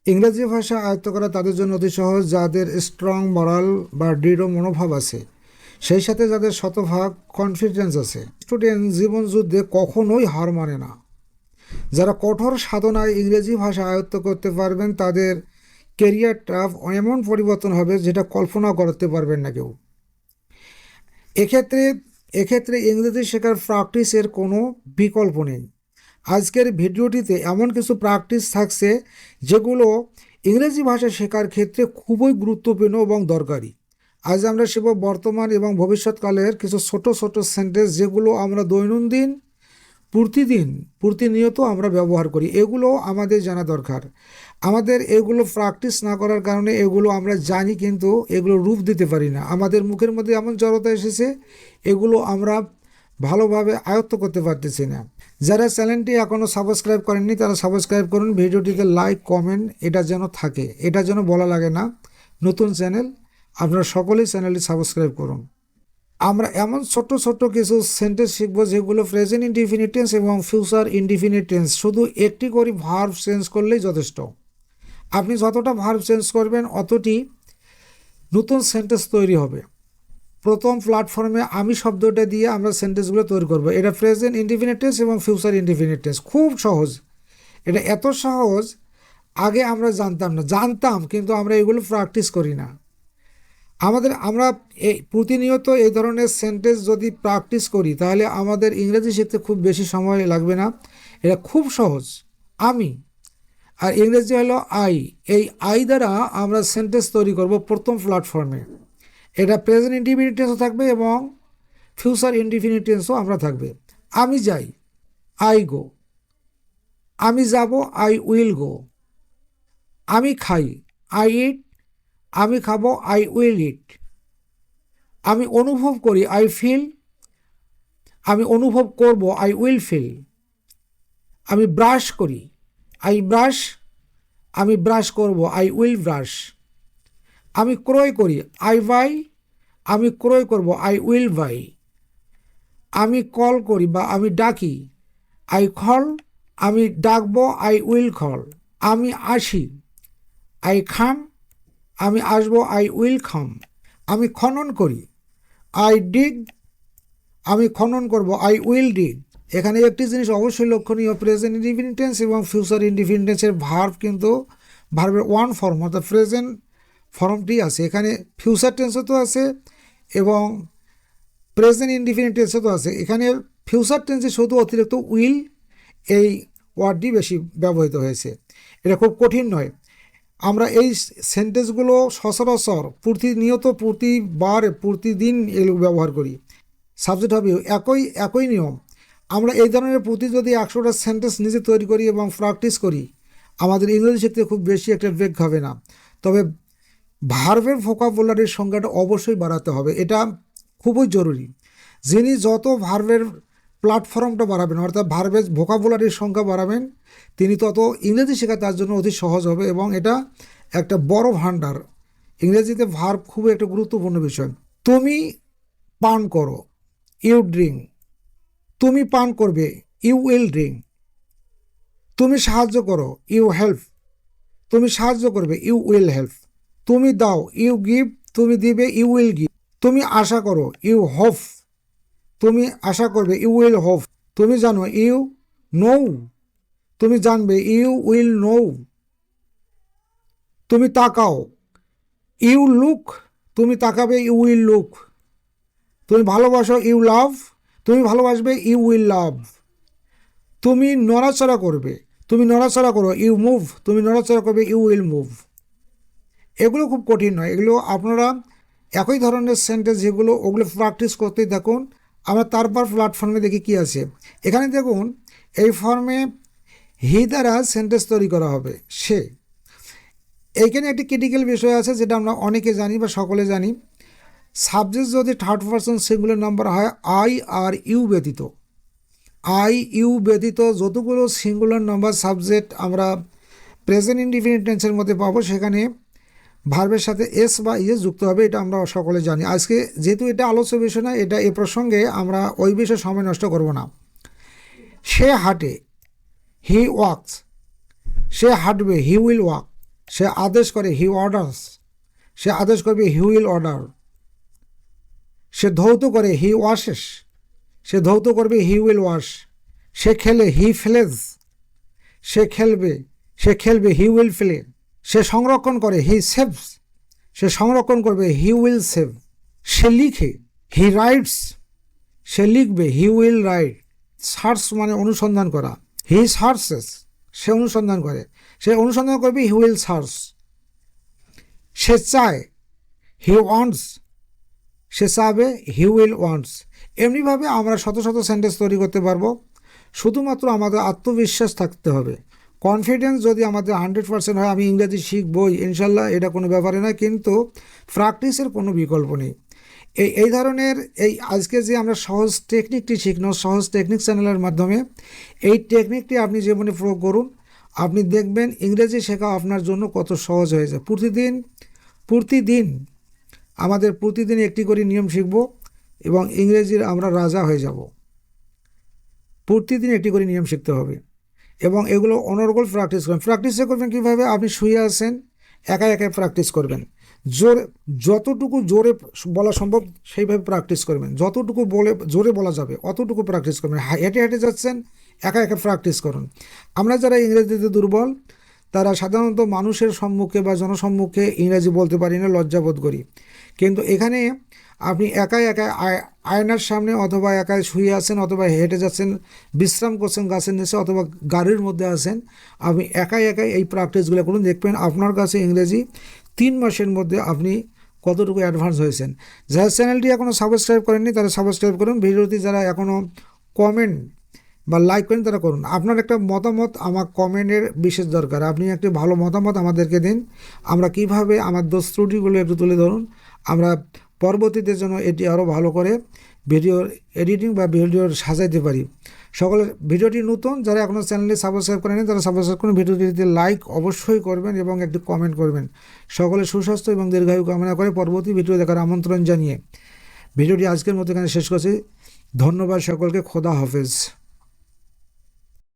ইংরেজি ভাষা আয়ত্ত করা তাদের জন্য অতি সহজ যাদের স্ট্রং মরাল বা দৃঢ় মনোভাব আছে, সেই সাথে যাদের শতভাগ কনফিডেন্স আছে। স্টুডেন্ট জীবন যুদ্ধে কখনোই হার মানে না। যারা কঠোর সাধনায় ইংরেজি ভাষা আয়ত্ত করতে পারবেন তাদের কেরিয়ারটা এমন পরিবর্তন হবে যেটা কল্পনা করতে পারবেন না কেউ। এক্ষেত্রে এক্ষেত্রে ইংরেজি শেখার প্র্যাকটিসের কোনো বিকল্প নেই। আজকের ভিডিওটিতে এমন কিছু প্র্যাকটিস থাকছে যেগুলো ইংরেজি ভাষা শেখার ক্ষেত্রে খুবই গুরুত্বপূর্ণ এবং দরকারি। আজ আমরা শিখব বর্তমান এবং ভবিষ্যৎকালের কিছু ছোট ছোট সেন্টেন্স যেগুলো আমরা দৈনন্দিন প্রতিনিয়ত আমরা ব্যবহার করি। এগুলো আমাদের জানা দরকার। আমাদের এগুলো প্র্যাকটিস না করার কারণে এগুলো আমরা জানি কিন্তু এগুলো রূপ দিতে পারি না। আমাদের মুখের মধ্যে এমন জড়তা এসেছে এগুলো আমরা ভালোভাবে আয়ত্ত করতে পারতেছি না। যারা চ্যানেলটি এখনও সাবস্ক্রাইব করেননি তারা সাবস্ক্রাইব করুন, ভিডিওটিতে লাইক কমেন্ট এটা যেন থাকে, এটা যেন বলা লাগে না নতুন চ্যানেল। আপনারা সকলেই চ্যানেলটি সাবস্ক্রাইব করুন। আমরা এমন ছোট্ট ছোট্ট কিছু সেন্টেন্স শিখবো যেগুলো প্রেজেন্ট ইনডিফিনিট টেন্স এবং ফিউচার ইনডিফিনিট টেন্স, শুধু একটি করে ভার্ব চেঞ্জ করলেই যথেষ্ট। আপনি যতটা ভার্ব চেঞ্জ করবেন অতটি নতুন সেন্টেন্স তৈরি হবে। প্রথম প্ল্যাটফর্মে আমি শব্দটা দিয়ে আমরা সেন্টেন্সগুলো তৈরি করব। এটা প্রেজেন্ট ইনডিফিনিট টেন্স এবং ফিউচার ইনডিফিনিট টেন্স, খুব সহজ। এটা এত সহজ আগে আমরা জানতাম কিন্তু আমরা এগুলো প্র্যাকটিস করি না। আমরা এই প্রতিনিয়ত এই ধরনের সেন্টেন্স যদি প্র্যাকটিস করি তাহলে আমাদের ইংরেজি শিখতে খুব বেশি সময় লাগবে না। এটা খুব সহজ। আমি আর ইংরেজি হলো আই, এই আই দ্বারা আমরা সেন্টেন্স তৈরি করব প্রথম প্ল্যাটফর্মে। এটা প্রেজেন্ট ইনডিফিনিট টেন্সও থাকবে এবং ফিউচার ইনডিফিনিট টেন্সও আমরা থাকবে। আমি যাই, আই গো। আমি যাব, আই উইল গো। আমি খাই, আই ইট। আমি খাবো, আই উইল ইট। আমি অনুভব করি, আই ফিল। আমি অনুভব করব, আই উইল ফিল। আমি ব্রাশ করি, আই ব্রাশ। আমি ব্রাশ করব, আই উইল ব্রাশ। আমি ক্রয় করি, আই বাই। আমি ক্রয় করব, আই উইল বাই। আমি কল করি বা আমি ডাকি, আই কল। আমি ডাকবো, আই উইল কল। আমি আসি, আই খাম। আমি আসবো, আই উইল খাম। আমি খনন করি, আই ডিগ। আমি খনন করব, আই উইল ডিগ। এখানে একটি জিনিস অবশ্যই লক্ষণীয়, প্রেজেন্ট ইনডিফিনিট টেন্স এবং ফিউচার ইনডিফিনিট টেন্সের ভার্ব কিন্তু ভার্বের ওয়ান ফর্ম অর্থাৎ প্রেজেন্ট ফর্মটি আছে। এখানে ফিউচার টেন্সও তো আছে এবং প্রেজেন্ট ইনডিফিনিট টেন্সও তো আছে। এখানে ফিউচার টেন্সে শুধু অতিরিক্ত উইল এই ওয়ার্ডটি বেশি ব্যবহৃত হয়েছে। এটা খুব কঠিন নয়। আমরা এই সেন্টেন্সগুলো সচরাচর প্রতিদিন এগুলো ব্যবহার করি। সাবজেক্ট হবে একই নিয়ম। আমরা এই ধরনের যদি 100টা সেন্টেন্স নিজে তৈরি করি এবং প্র্যাকটিস করি আমাদের ইংরেজি শিখতে খুব বেশি একটা ব্রেক হবে না। তবে ভার্বের ভোকাবুলারির সংখ্যাটা অবশ্যই বাড়াতে হবে, এটা খুবই জরুরি। যিনি যত ভার্বের প্ল্যাটফর্মটা বাড়াবেন অর্থাৎ ভার্বের ভোকাবুলারির সংখ্যা বাড়াবেন তিনি তত ইংরেজি শেখা তার জন্য অতি সহজ হবে এবং এটা একটা বড় ভাণ্ডার। ইংরেজিতে ভার্ব খুবই একটা গুরুত্বপূর্ণ বিষয়। তুমি পান করো, ইউ ড্রিঙ্ক। তুমি পান করবে, ইউ উইল ড্রিঙ্ক। তুমি সাহায্য করো, ইউ হেল্প। তুমি সাহায্য করবে, ইউ উইল হেল্প। তুমি দাও, ইউ গিভ। তুমি দিবে, ইউ উইল গিভ। তুমি আশা করো, ইউ হোপ। তুমি আশা করবে, ইউ উইল হোপ। তুমি জানো, ইউ নো। তুমি জানবে, ইউ উইল নো। তুমি তাকাও, ইউ লুক। তুমি তাকাবে, ইউ উইল লুক। তুমি ভালোবাসো, ইউ লাভ। তুমি ভালোবাসবে, ইউ উইল লাভ। তুমি নড়াচড়া করবে, তুমি নড়াচড়া করো, ইউ মুভ। তুমি নড়াচড়া করবে, ইউ উইল মুভ। এগুলো খুব কঠিন নয়, এগুলো আপনারা একই ধরনের সেন্টেন্স যেগুলো ওগুলো প্র্যাকটিস করতেই থাকুন। আমরা তারপর প্ল্যাটফর্মে দেখি কী আছে। এখানে দেখুন এই ফর্মে হি দ্বারা সেন্টেন্স তৈরি করা হবে, সে। এইখানে একটি ক্রিটিক্যাল বিষয় আছে যেটা আমরা অনেকে জানি বা সকলে জানি। সাবজেক্ট যদি থার্ড পারসন সিঙ্গুলার নাম্বার হয় আই আর ইউ ব্যতীত, আই ইউ ব্যতীত যতগুলো সিঙ্গুলার নাম্বার সাবজেক্ট আমরা প্রেজেন্ট ইনডিফিনিট টেন্সের মধ্যে পাবো সেখানে ভার্বের সাথে এস বা ইএস যুক্ত হবে, এটা আমরা সকলে জানি। আজকে যেহেতু এটা আলোচ্য বিষয় না, এটা এ প্রসঙ্গে আমরা ওই বিষয়ে সময় নষ্ট করব না। সে হাঁটে, হি ওয়াকস। সে হাঁটবে, হি উইল ওয়াক। সে আদেশ করে, হি অর্ডার্স, সে আদেশ করবে, হি উইল অর্ডার। সে ধৌত করে, হি ওয়াশেস, সে ধৌত করবে, হি উইল ওয়াশ। সে খেলে, হি প্লেজ, সে খেলবে, হি উইল প্লে। সে সংরক্ষণ করে, হি সেভস, সে সংরক্ষণ করবে, হি উইল সেভ। সে লিখে, হি রাইটস, সে লিখবে, হি উইল রাইট। সার্চ মানে অনুসন্ধান করা, হি সার্চেস, সে অনুসন্ধান করে, সে অনুসন্ধান করবে, হি উইল সার্চ। সে চায়, হি ওয়ান্টস, সে চাবে, হি উইল ওয়ান্টস। এমনিভাবে আমরা শত শত সেন্টেন্স তৈরি করতে পারবো। শুধুমাত্র আমাদের আত্মবিশ্বাস থাকতে হবে। কনফিডেন্স যদি আমাদের 100% হয়, আমি ইংরেজি শিখবই ইনশাল্লাহ, এটা কোনো ব্যাপারে না, কিন্তু প্র্যাকটিসের কোনো বিকল্প নেই। এই ধরনের আজকে যে আমরা সহজ টেকনিকটি শিখলাম, সহজ টেকনিক চ্যানেলের মাধ্যমে, এই টেকনিকটি আপনি জীবনে প্রয়োগ করুন, আপনি দেখবেন ইংরেজি শেখা আপনার জন্য কত সহজ হয়ে যায়। প্রতিদিন আমাদের প্রতিদিন একটি করে নিয়ম শিখব এবং ইংরেজির আমরা রাজা হয়ে যাব। প্রতিদিন একটি করে নিয়ম শিখতে হবে এবং এগুলো অনর্গল প্র্যাকটিস করবেন। প্র্যাকটিসে করবেন কীভাবে? আপনি শুয়ে আছেন, একা একাই প্র্যাকটিস করবেন। যতটুকু জোরে বলা সম্ভব সেইভাবে প্র্যাকটিস করবেন। যতটুকু জোরে বলা যাবে অতটুকু প্র্যাকটিস করবেন। হেঁটে হেঁটে যাচ্ছেন, একা একা প্র্যাকটিস করুন। আমরা যারা ইংরেজিতে দুর্বল, তারা সাধারণত মানুষের সম্মুখে বা জনসম্মুখে ইংরেজি বলতে পারি না, লজ্জাবোধ করি। কিন্তু এখানে আপনি একাই আয়নার সামনে অথবা একাই শুয়ে আছেন অথবা হেঁটে যাচ্ছেন, বিশ্রাম করছেন গাছের নিচে অথবা গাড়ির মধ্যে আছেন, আপনি একাই এই প্র্যাকটিসগুলো করুন, দেখবেন আপনার কাছে ইংরেজি 3 মাসের মধ্যে আপনি কতটুকু অ্যাডভান্স হয়েছেন। যারা চ্যানেলটি এখনও সাবস্ক্রাইব করেননি তারা সাবস্ক্রাইব করুন। ভিডিওটি যারা এখনও কমেন্ট বা লাইক করেন তারা করুন। আপনার একটা মতামত আমার কমেন্টের বিশেষ দরকার। আপনি একটি ভালো মতামত আমাদেরকে দিন, আমরা কিভাবে আমার দোষ ত্রুটিগুলো একটু তুলে ধরুন, আমরা পরবর্তীতে যেন এটি আরও ভালো করে ভিডিওর এডিটিং বা ভিডিওর সাজাইতে পারি। সকলের ভিডিওটি নতুন, যারা এখনও চ্যানেলটি সাবস্ক্রাইব করেনি তারা সাবস্ক্রাইব করুন, ভিডিওটিতে লাইক অবশ্যই করবেন এবং একটি কমেন্ট করবেন। সকলের সুস্বাস্থ্য এবং দীর্ঘায়ু কামনা করে পরবর্তী ভিডিও দেখার আমন্ত্রণ জানিয়ে ভিডিওটি আজকের মতো এখানে শেষ করছি। ধন্যবাদ সকলকে, খোদা হাফেজ।